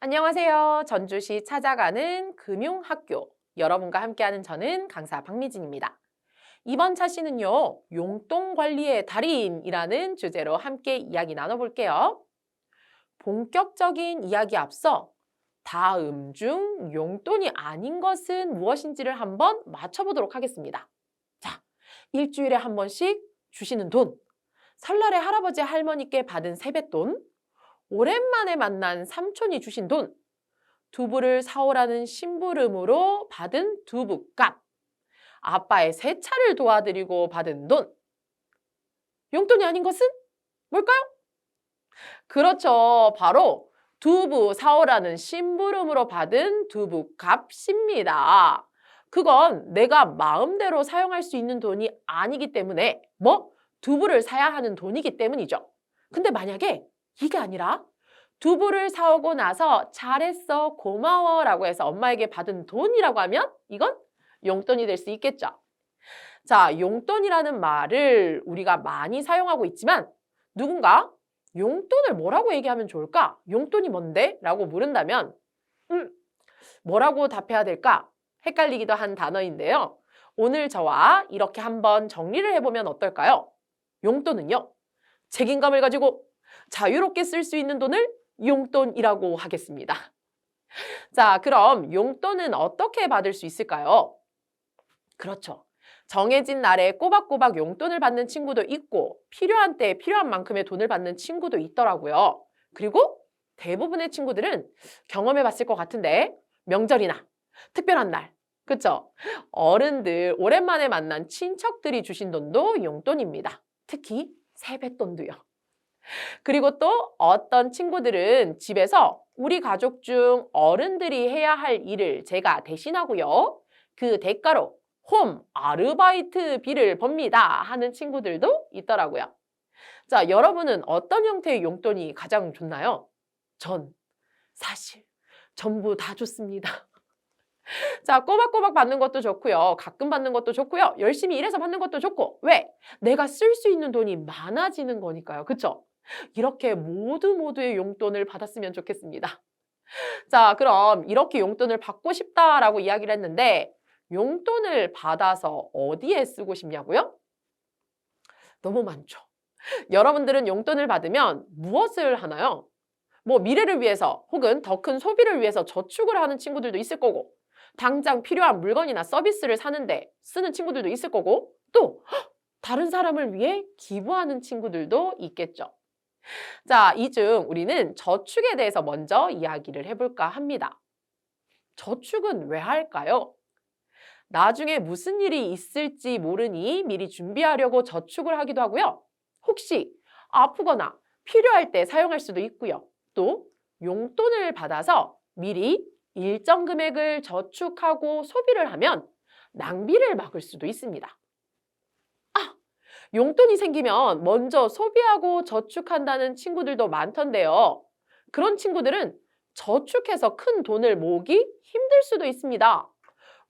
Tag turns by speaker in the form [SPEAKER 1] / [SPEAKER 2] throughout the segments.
[SPEAKER 1] 안녕하세요. 전주시 찾아가는 금융학교. 여러분과 함께하는 저는 강사 박미진입니다. 이번 차시는요, 용돈 관리의 달인이라는 주제로 함께 이야기 나눠볼게요. 본격적인 이야기 앞서 다음 중 용돈이 아닌 것은 무엇인지를 한번 맞춰보도록 하겠습니다. 자, 일주일에 한 번씩 주시는 돈, 설날에 할아버지 할머니께 받은 세뱃돈, 오랜만에 만난 삼촌이 주신 돈, 두부를 사오라는 심부름으로 받은 두부값, 아빠의 세차를 도와드리고 받은 돈. 용돈이 아닌 것은 뭘까요? 그렇죠. 바로 두부 사오라는 심부름으로 받은 두부값입니다. 그건 내가 마음대로 사용할 수 있는 돈이 아니기 때문에 두부를 사야 하는 돈이기 때문이죠. 근데 만약에 이게 아니라 두부를 사오고 나서 잘했어, 고마워 라고 해서 엄마에게 받은 돈이라고 하면 이건 용돈이 될 수 있겠죠. 자, 용돈이라는 말을 우리가 많이 사용하고 있지만 누군가 용돈을 뭐라고 얘기하면 좋을까? 용돈이 뭔데? 라고 물은다면 뭐라고 답해야 될까? 헷갈리기도 한 단어인데요. 오늘 저와 이렇게 한번 정리를 해보면 어떨까요? 용돈은요, 책임감을 가지고 자유롭게 쓸 수 있는 돈을 용돈이라고 하겠습니다. 자, 그럼 용돈은 어떻게 받을 수 있을까요? 그렇죠. 정해진 날에 꼬박꼬박 용돈을 받는 친구도 있고 필요한 때에 필요한 만큼의 돈을 받는 친구도 있더라고요. 그리고 대부분의 친구들은 경험해 봤을 것 같은데 명절이나 특별한 날, 그쵸? 어른들, 오랜만에 만난 친척들이 주신 돈도 용돈입니다. 특히 세뱃돈도요. 그리고 또 어떤 친구들은 집에서 우리 가족 중 어른들이 해야 할 일을 제가 대신하고요. 그 대가로 홈 아르바이트비를 법니다 하는 친구들도 있더라고요. 자, 여러분은 어떤 형태의 용돈이 가장 좋나요? 전 사실 전부 다 좋습니다. 자, 꼬박꼬박 받는 것도 좋고요. 가끔 받는 것도 좋고요. 열심히 일해서 받는 것도 좋고. 왜? 내가 쓸 수 있는 돈이 많아지는 거니까요. 그쵸? 이렇게 모두의 용돈을 받았으면 좋겠습니다. 자, 그럼 이렇게 용돈을 받고 싶다라고 이야기를 했는데 용돈을 받아서 어디에 쓰고 싶냐고요? 너무 많죠. 여러분들은 용돈을 받으면 무엇을 하나요? 미래를 위해서 혹은 더 큰 소비를 위해서 저축을 하는 친구들도 있을 거고 당장 필요한 물건이나 서비스를 사는데 쓰는 친구들도 있을 거고 또 다른 사람을 위해 기부하는 친구들도 있겠죠. 자, 이 중 우리는 저축에 대해서 먼저 이야기를 해볼까 합니다. 저축은 왜 할까요? 나중에 무슨 일이 있을지 모르니 미리 준비하려고 저축을 하기도 하고요. 혹시 아프거나 필요할 때 사용할 수도 있고요. 또 용돈을 받아서 미리 일정 금액을 저축하고 소비를 하면 낭비를 막을 수도 있습니다. 용돈이 생기면 먼저 소비하고 저축한다는 친구들도 많던데요. 그런 친구들은 저축해서 큰 돈을 모으기 힘들 수도 있습니다.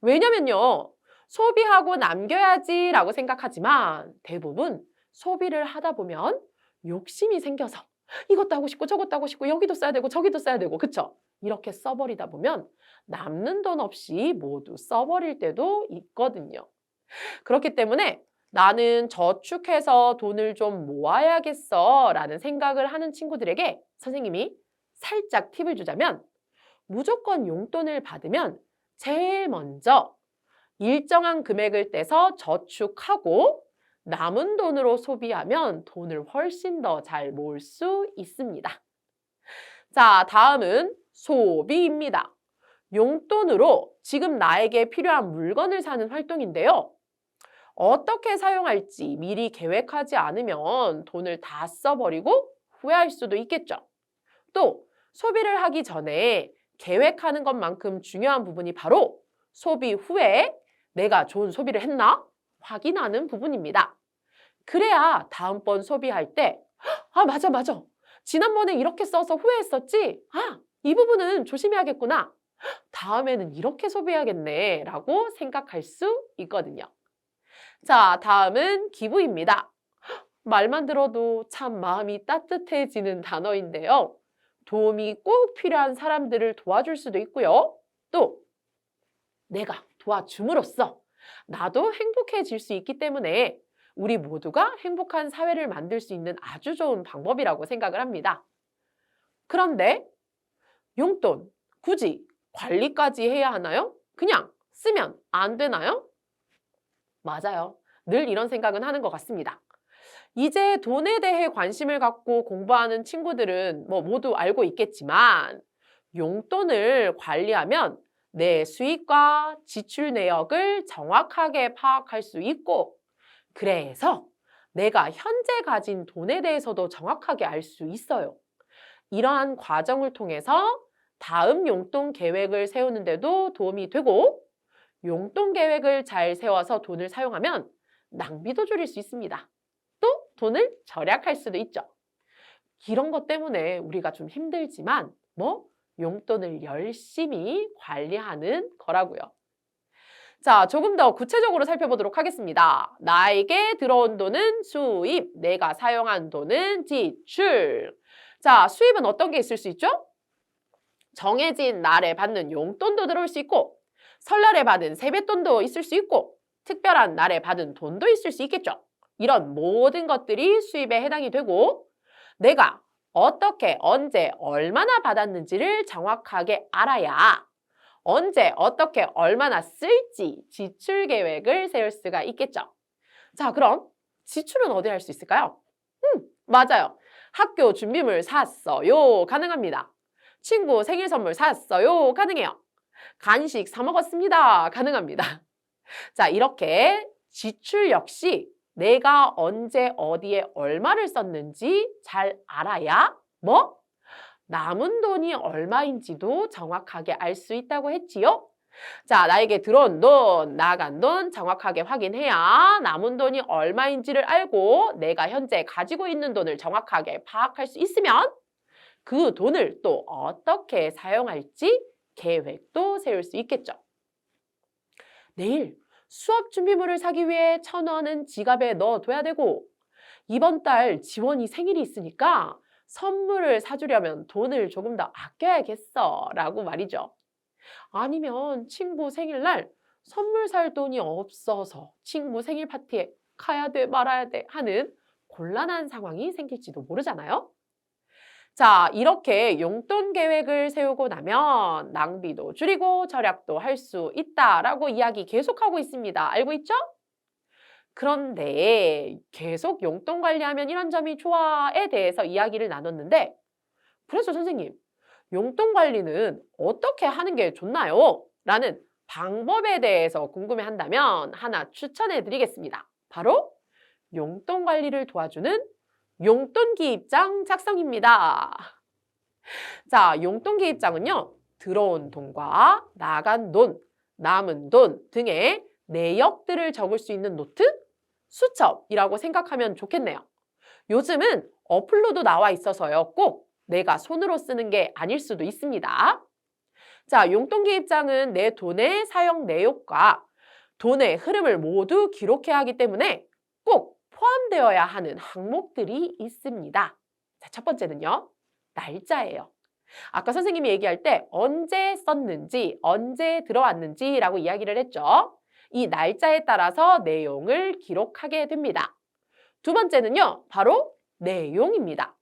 [SPEAKER 1] 왜냐면요, 소비하고 남겨야지 라고 생각하지만 대부분 소비를 하다 보면 욕심이 생겨서 이것도 하고 싶고 저것도 하고 싶고 여기도 써야 되고 저기도 써야 되고 그쵸? 이렇게 써버리다 보면 남는 돈 없이 모두 써버릴 때도 있거든요. 그렇기 때문에 나는 저축해서 돈을 좀 모아야겠어 라는 생각을 하는 친구들에게 선생님이 살짝 팁을 주자면 무조건 용돈을 받으면 제일 먼저 일정한 금액을 떼서 저축하고 남은 돈으로 소비하면 돈을 훨씬 더 잘 모을 수 있습니다. 자, 다음은 소비입니다. 용돈으로 지금 나에게 필요한 물건을 사는 활동인데요. 어떻게 사용할지 미리 계획하지 않으면 돈을 다 써버리고 후회할 수도 있겠죠. 또 소비를 하기 전에 계획하는 것만큼 중요한 부분이 바로 소비 후에 내가 좋은 소비를 했나 확인하는 부분입니다. 그래야 다음번 소비할 때 맞아. 지난번에 이렇게 써서 후회했었지? 이 부분은 조심해야겠구나. 다음에는 이렇게 소비해야겠네 라고 생각할 수 있거든요. 자, 다음은 기부입니다. 말만 들어도 참 마음이 따뜻해지는 단어인데요. 도움이 꼭 필요한 사람들을 도와줄 수도 있고요. 또 내가 도와줌으로써 나도 행복해질 수 있기 때문에 우리 모두가 행복한 사회를 만들 수 있는 아주 좋은 방법이라고 생각을 합니다. 그런데 용돈 굳이 관리까지 해야 하나요? 그냥 쓰면 안 되나요? 맞아요. 늘 이런 생각은 하는 것 같습니다. 이제 돈에 대해 관심을 갖고 공부하는 친구들은 모두 알고 있겠지만 용돈을 관리하면 내 수입과 지출 내역을 정확하게 파악할 수 있고 그래서 내가 현재 가진 돈에 대해서도 정확하게 알 수 있어요. 이러한 과정을 통해서 다음 용돈 계획을 세우는 데도 도움이 되고 용돈 계획을 잘 세워서 돈을 사용하면 낭비도 줄일 수 있습니다. 또 돈을 절약할 수도 있죠. 이런 것 때문에 우리가 좀 힘들지만 용돈을 열심히 관리하는 거라고요. 자, 조금 더 구체적으로 살펴보도록 하겠습니다. 나에게 들어온 돈은 수입, 내가 사용한 돈은 지출. 자, 수입은 어떤 게 있을 수 있죠? 정해진 날에 받는 용돈도 들어올 수 있고 설날에 받은 세뱃돈도 있을 수 있고 특별한 날에 받은 돈도 있을 수 있겠죠. 이런 모든 것들이 수입에 해당이 되고 내가 어떻게, 언제, 얼마나 받았는지를 정확하게 알아야 언제, 어떻게, 얼마나 쓸지 지출 계획을 세울 수가 있겠죠. 자, 그럼 지출은 어디 할 수 있을까요? 맞아요. 학교 준비물 샀어요. 가능합니다. 친구 생일 선물 샀어요. 가능해요. 간식 사 먹었습니다. 가능합니다. 자, 이렇게 지출 역시 내가 언제 어디에 얼마를 썼는지 잘 알아야 남은 돈이 얼마인지도 정확하게 알 수 있다고 했지요. 자, 나에게 들어온 돈, 나간 돈 정확하게 확인해야 남은 돈이 얼마인지를 알고 내가 현재 가지고 있는 돈을 정확하게 파악할 수 있으면 그 돈을 또 어떻게 사용할지 계획도 세울 수 있겠죠. 내일 수업 준비물을 사기 위해 1,000원은 지갑에 넣어둬야 되고 이번 달 지원이 생일이 있으니까 선물을 사주려면 돈을 조금 더 아껴야겠어 라고 말이죠. 아니면 친구 생일날 선물 살 돈이 없어서 친구 생일 파티에 가야 돼 말아야 돼 하는 곤란한 상황이 생길지도 모르잖아요. 자, 이렇게 용돈 계획을 세우고 나면 낭비도 줄이고 절약도 할 수 있다라고 이야기 계속하고 있습니다. 알고 있죠? 그런데 계속 용돈 관리하면 이런 점이 좋아에 대해서 이야기를 나눴는데 그래서 선생님, 용돈 관리는 어떻게 하는 게 좋나요? 라는 방법에 대해서 궁금해한다면 하나 추천해 드리겠습니다. 바로 용돈 관리를 도와주는 용돈기 입장 작성입니다. 자, 용돈기 입장은요. 들어온 돈과 나간 돈, 남은 돈 등의 내역들을 적을 수 있는 노트, 수첩이라고 생각하면 좋겠네요. 요즘은 어플로도 나와 있어서요. 꼭 내가 손으로 쓰는 게 아닐 수도 있습니다. 자, 용돈기 입장은 내 돈의 사용 내역과 돈의 흐름을 모두 기록해야 하기 때문에 꼭 포함되어야 하는 항목들이 있습니다. 자, 첫 번째는요. 날짜예요. 아까 선생님이 얘기할 때 언제 썼는지, 언제 들어왔는지라고 이야기를 했죠. 이 날짜에 따라서 내용을 기록하게 됩니다. 두 번째는요. 바로 내용입니다.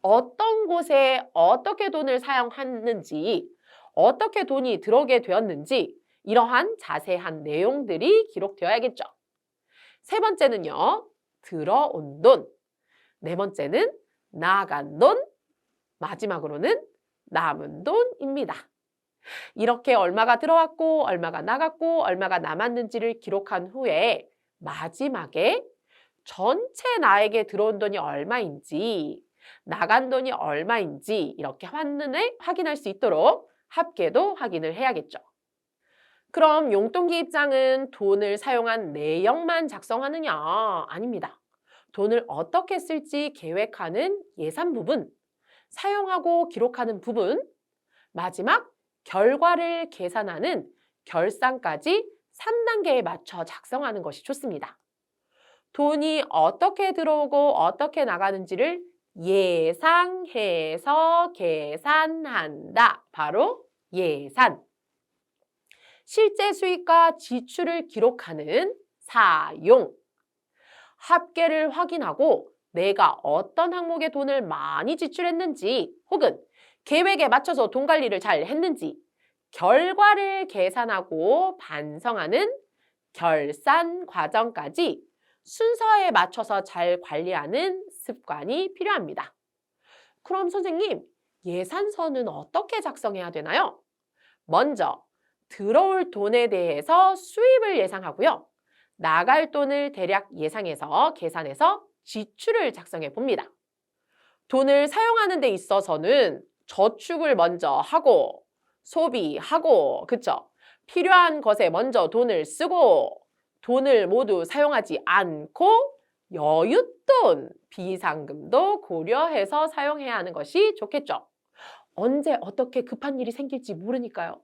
[SPEAKER 1] 어떤 곳에 어떻게 돈을 사용했는지, 어떻게 돈이 들어오게 되었는지 이러한 자세한 내용들이 기록되어야겠죠. 세 번째는요. 들어온 돈. 네 번째는 나간 돈. 마지막으로는 남은 돈입니다. 이렇게 얼마가 들어왔고 얼마가 나갔고 얼마가 남았는지를 기록한 후에 마지막에 전체 나에게 들어온 돈이 얼마인지 나간 돈이 얼마인지 이렇게 한눈에 확인할 수 있도록 합계도 확인을 해야겠죠. 그럼 용돈기 입장은 돈을 사용한 내역만 작성하느냐? 아닙니다. 돈을 어떻게 쓸지 계획하는 예산 부분, 사용하고 기록하는 부분, 마지막 결과를 계산하는 결산까지 3단계에 맞춰 작성하는 것이 좋습니다. 돈이 어떻게 들어오고 어떻게 나가는지를 예상해서 계산한다. 바로 예산. 실제 수익과 지출을 기록하는 사용. 합계를 확인하고 내가 어떤 항목에 돈을 많이 지출했는지 혹은 계획에 맞춰서 돈 관리를 잘 했는지 결과를 계산하고 반성하는 결산 과정까지 순서에 맞춰서 잘 관리하는 습관이 필요합니다. 그럼 선생님, 예산서는 어떻게 작성해야 되나요? 먼저 들어올 돈에 대해서 수입을 예상하고요. 나갈 돈을 대략 예상해서 계산해서 지출을 작성해 봅니다. 돈을 사용하는 데 있어서는 저축을 먼저 하고 소비하고, 그쵸? 필요한 것에 먼저 돈을 쓰고 돈을 모두 사용하지 않고 여윳돈, 비상금도 고려해서 사용해야 하는 것이 좋겠죠. 언제 어떻게 급한 일이 생길지 모르니까요.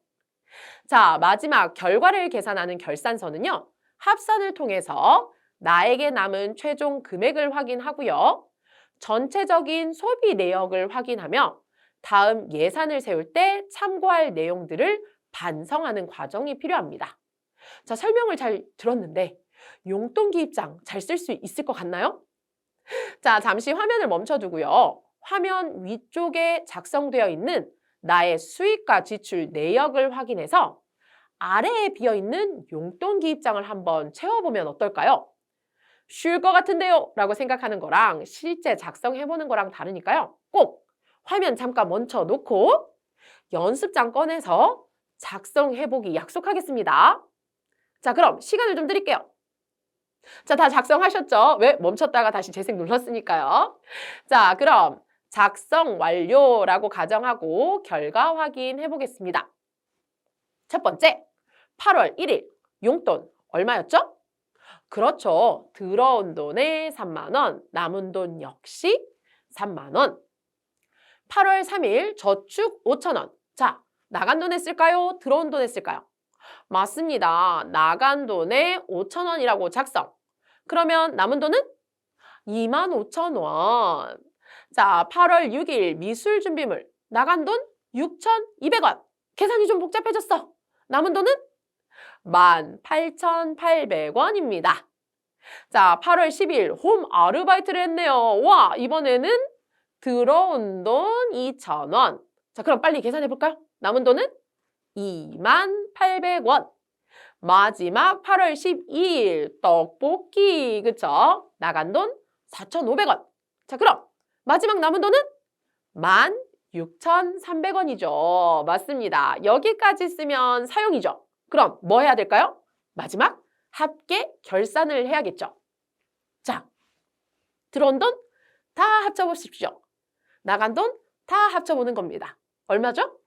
[SPEAKER 1] 자, 마지막 결과를 계산하는 결산서는요. 합산을 통해서 나에게 남은 최종 금액을 확인하고요. 전체적인 소비 내역을 확인하며 다음 예산을 세울 때 참고할 내용들을 반성하는 과정이 필요합니다. 자, 설명을 잘 들었는데 용돈 기입장 잘 쓸 수 있을 것 같나요? 자, 잠시 화면을 멈춰두고요. 화면 위쪽에 작성되어 있는 나의 수익과 지출 내역을 확인해서 아래에 비어있는 용돈 기입장을 한번 채워보면 어떨까요? 쉬울 것 같은데요? 라고 생각하는 거랑 실제 작성해보는 거랑 다르니까요. 꼭 화면 잠깐 멈춰놓고 연습장 꺼내서 작성해보기 약속하겠습니다. 자, 그럼 시간을 좀 드릴게요. 자, 다 작성하셨죠? 왜? 멈췄다가 다시 재생 눌렀으니까요. 자, 그럼 작성 완료라고 가정하고 결과 확인해 보겠습니다. 첫 번째, 8월 1일 용돈 얼마였죠? 그렇죠. 들어온 돈에 3만 원, 남은 돈 역시 3만 원. 8월 3일 저축 5천 원. 자, 나간 돈에 쓸까요? 들어온 돈에 쓸까요? 맞습니다. 나간 돈에 5천 원이라고 작성. 그러면 남은 돈은 2만 5천 원. 자, 8월 6일 미술 준비물. 나간 돈 6,200원. 계산이 좀 복잡해졌어. 남은 돈은 18,800원입니다. 자, 8월 10일 홈 아르바이트를 했네요. 와, 이번에는 들어온 돈 2,000원. 자, 그럼 빨리 계산해 볼까요? 남은 돈은 28,800원. 마지막 8월 12일 떡볶이, 그쵸? 나간 돈 4,500원. 자, 그럼 마지막 남은 돈은 16,300원이죠. 맞습니다. 여기까지 쓰면 사용이죠. 그럼 뭐 해야 될까요? 마지막 합계 결산을 해야겠죠. 자, 들어온 돈 다 합쳐보십시오. 나간 돈 다 합쳐보는 겁니다. 얼마죠?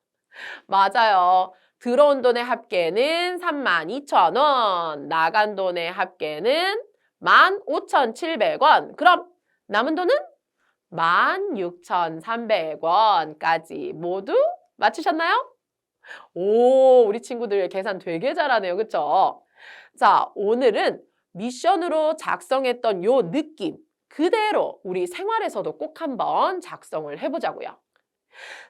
[SPEAKER 1] 맞아요. 들어온 돈의 합계는 32,000원, 나간 돈의 합계는 15,700원. 그럼 남은 돈은 16,300원까지 모두 맞추셨나요? 오, 우리 친구들 계산 되게 잘하네요. 그쵸? 자, 오늘은 미션으로 작성했던 요 느낌 그대로 우리 생활에서도 꼭 한번 작성을 해보자고요.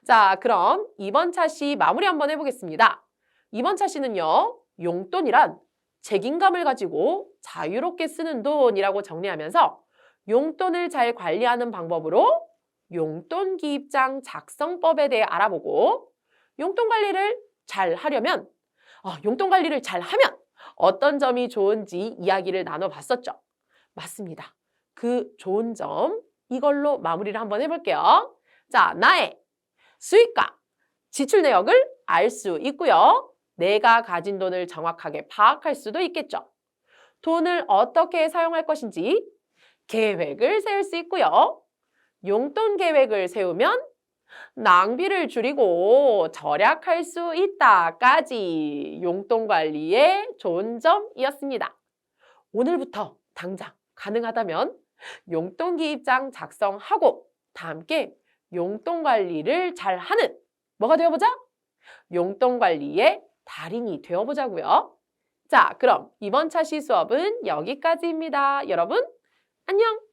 [SPEAKER 1] 자, 그럼 이번 차시 마무리 한번 해보겠습니다. 이번 차시는요, 용돈이란 책임감을 가지고 자유롭게 쓰는 돈이라고 정리하면서 용돈을 잘 관리하는 방법으로 용돈 기입장 작성법에 대해 알아보고 용돈 관리를 잘 하려면, 용돈 관리를 잘 하면 어떤 점이 좋은지 이야기를 나눠봤었죠. 맞습니다. 그 좋은 점 이걸로 마무리를 한번 해볼게요. 자, 나의 수익과 지출 내역을 알 수 있고요. 내가 가진 돈을 정확하게 파악할 수도 있겠죠. 돈을 어떻게 사용할 것인지 계획을 세울 수 있고요. 용돈 계획을 세우면 낭비를 줄이고 절약할 수 있다까지 용돈 관리의 좋은 점이었습니다. 오늘부터 당장 가능하다면 용돈 기입장 작성하고 다 함께 용돈 관리를 잘하는 뭐가 되어보자? 용돈 관리의 달인이 되어보자고요. 자, 그럼 이번 차시 수업은 여기까지입니다. 여러분, 안녕!